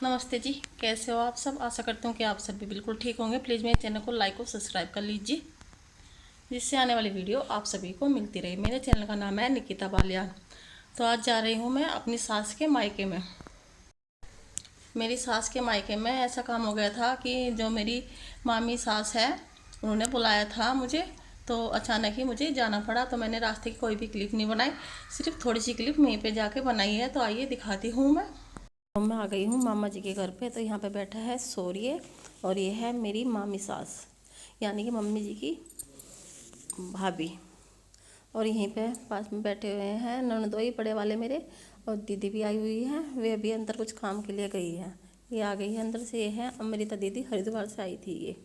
नमस्ते जी, कैसे हो आप सब। आशा करती हूँ कि आप सब भी बिल्कुल ठीक होंगे। प्लीज़ मेरे चैनल को लाइक और सब्सक्राइब कर लीजिए, जिससे आने वाली वीडियो आप सभी को मिलती रहे। मेरे चैनल का नाम है निकिता बालियान। तो आज जा रही हूँ मैं अपनी सास के मायके में। मेरी सास के मायके में ऐसा काम हो गया था कि जो मेरी मामी सास है उन्होंने बुलाया था मुझे, तो अचानक ही मुझे जाना पड़ा। तो मैंने रास्ते की कोई भी क्लिप नहीं बनाई, सिर्फ थोड़ी सी क्लिप वहीं पे जाके बनाई है। तो आइए दिखाती हूँ मैं। तो मैं आ गई हूँ मामा जी के घर पे। तो यहाँ पे बैठा है सौर्य और ये है मेरी मामी सास, यानी कि मम्मी जी की भाभी। और यहीं पे पास में बैठे हुए हैं ननदोई बड़े वाले मेरे, और दीदी भी आई हुई है। वे अभी अंदर कुछ काम के लिए गई है। ये आ गई है अंदर से। ये है अमृता दीदी, हरिद्वार से आई थी। ये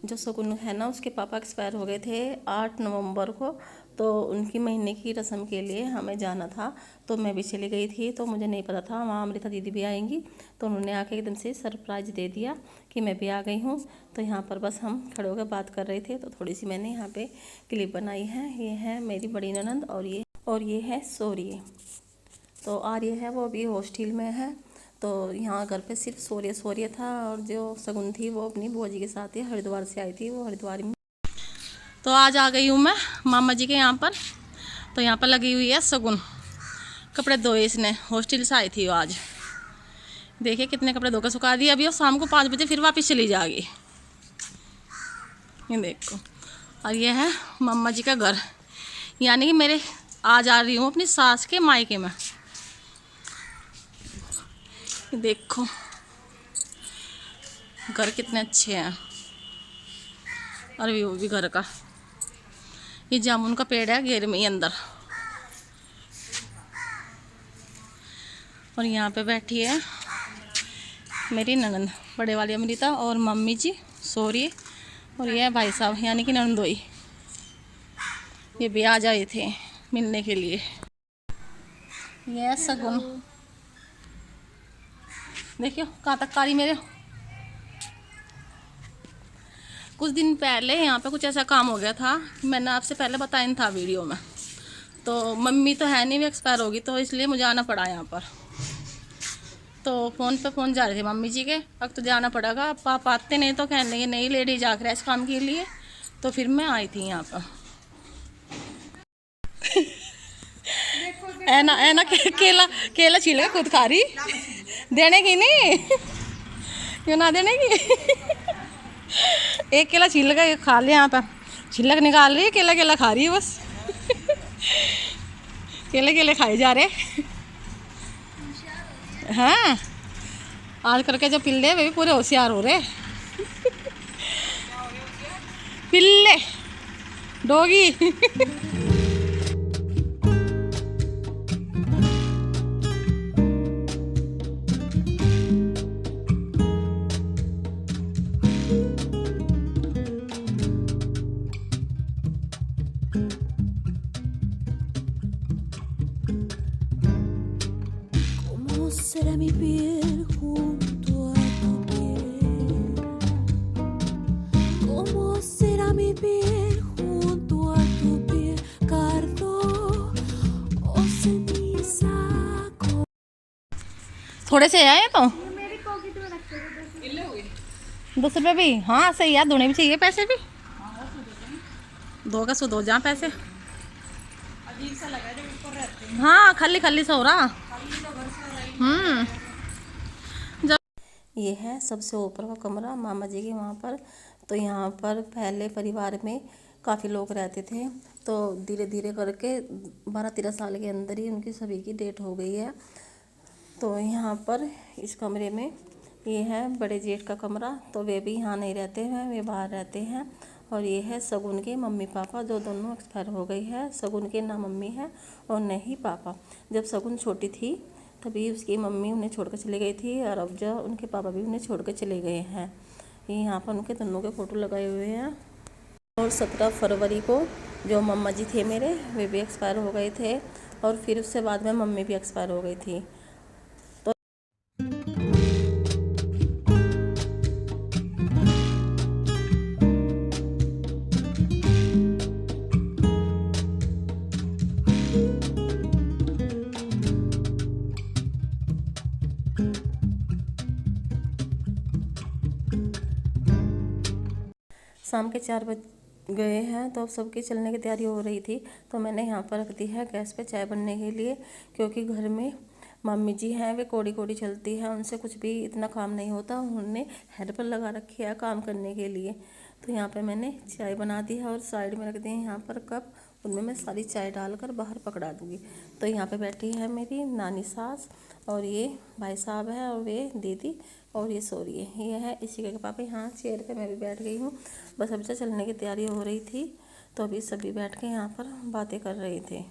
जो शगुन है ना, उसके पापा एक्सपायर हो गए थे 8 नवंबर को। तो उनकी महीने की रस्म के लिए हमें जाना था, तो मैं भी चली गई थी। तो मुझे नहीं पता था वहाँ अमृता दीदी भी आएंगी, तो उन्होंने आके एकदम से सरप्राइज़ दे दिया कि मैं भी आ गई हूँ। तो यहाँ पर बस हम खड़े होकर बात कर रहे थे, तो थोड़ी सी मैंने यहाँ पे क्लिप बनाई है। ये है मेरी बड़ी ननंद और ये है सौर्य। तो आर्य है वो अभी हॉस्टल में है। तो यहाँ घर पे सिर्फ सौर्य था, और जो शगुन थी वो अपनी बुआ जी के साथ ही हरिद्वार से आई थी, वो हरिद्वार में। तो आज आ गई हूँ मैं मामा जी के यहाँ पर। तो यहाँ पर लगी हुई है शगुन, कपड़े धोए इसने, हॉस्टल से आई थी वो आज। देखिए कितने कपड़े धोकर सुखा दिए। अभी वो शाम को 5 बजे फिर वापस चली जाएगी। ये देखो। और ये है मामा जी का घर, यानी कि मेरे आज आ रही हूँ अपनी सास के मायके में। देखो घर कितने अच्छे हैं, और व्यू भी घर का। ये जामुन का पेड़ है घेर में ही अंदर। और यहाँ पे बैठी है मेरी ननंद बड़े वाली अमृता, और मम्मी जी सौर्य, और ये है भाई साहब यानी कि ननंदोई। ये भी आ जाए थे मिलने के लिए। ये है शगुन, देखियो कहाँ तक कारी मेरे। कुछ दिन पहले यहाँ पे कुछ ऐसा काम हो गया था, मैंने आपसे पहले बताया था वीडियो में। तो मम्मी तो है नहीं, भी एक्सपायर होगी, तो इसलिए मुझे आना पड़ा यहाँ पर। तो फ़ोन पे फ़ोन जा रहे थे मम्मी जी के, अब तो जाना पड़ेगा। पापा आते नहीं तो कहने लगे नहीं लेडीज आ रहा है इस काम के लिए। तो फिर मैं आई थी यहाँ पर। ऐना केला छील के खुद खा रही, देने की नहीं, क्यों ना देने की। एक केला छील के खा लिया यहाँ पर, छिलक निकाल रही है, केला खा रही है बस। केले खाए जा रहे। हाँ, आज करके जो पिल्ले वे भी पूरे होशियार हो रहे। पिल्ले doggy. ¿Cómo será mi piel junto a tu piel? ¿Cómo será mi piel junto a tu piel? Cardo o ceniza. थोड़े से आए तो 10 रुपये भी। हाँ सही है, दोने भी चाहिए पैसे भी। दो का सो दो जहाँ पैसे। अजीब सा लगा जब ऊपर रहते हैं। हाँ खाली सा हो रहा। ये है सबसे ऊपर का कमरा मामा जी के वहाँ पर। तो यहाँ पर पहले परिवार में काफ़ी लोग रहते थे, तो धीरे धीरे करके 12-13 साल के अंदर ही उनकी सभी की डेथ हो गई है। तो यहाँ पर इस कमरे में ये है बड़े जेठ का कमरा। तो वे भी यहाँ नहीं रहते हैं, वे बाहर रहते हैं। और ये है शगुन के मम्मी पापा, जो दोनों एक्सपायर हो गई है। शगुन के ना मम्मी है और न ही पापा। जब शगुन छोटी थी तभी उसकी मम्मी उन्हें छोड़कर चली गई थी, और अब जो उनके पापा भी उन्हें छोड़कर चले गए हैं। यहाँ पर उनके दोनों के फ़ोटो लगाए हुए हैं। और 17 फरवरी को जो मम्मा जी थे मेरे, वे भी एक्सपायर हो गए थे। और फिर उससे बाद में मम्मी भी एक्सपायर हो गई थी। तो शाम के 4 बज गए हैं, तो अब सबकी चलने की तैयारी हो रही थी। तो मैंने यहाँ पर रख दी है गैस पे चाय बनने के लिए, क्योंकि घर में मम्मी जी हैं, वे कोड़ी कोड़ी चलती है, उनसे कुछ भी इतना काम नहीं होता। उन्होंने हेल्पर लगा रखी है काम करने के लिए। तो यहाँ पे मैंने चाय बना दी है और साइड में रख दी है यहाँ पर कप, उनमें मैं सारी चाय डालकर बाहर पकड़ा दूँगी। तो यहाँ पे बैठी है मेरी नानी सास, और ये भाई साहब है, और वे दीदी, और ये सो रही है। ये है इसी के पापा। यहाँ चेयर पे मैं भी बैठ गई हूँ, बस अभी से चलने की तैयारी हो रही थी। तो अभी सभी बैठ के यहाँ पर बातें कर रहे थे।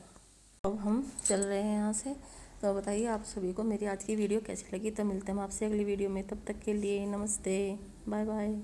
अब हम चल रहे हैं यहाँ से। तो बताइए आप सभी को मेरी आज की वीडियो कैसी लगी। तो मिलते हैं हम आपसे अगली वीडियो में, तब तक के लिए नमस्ते, बाय बाय।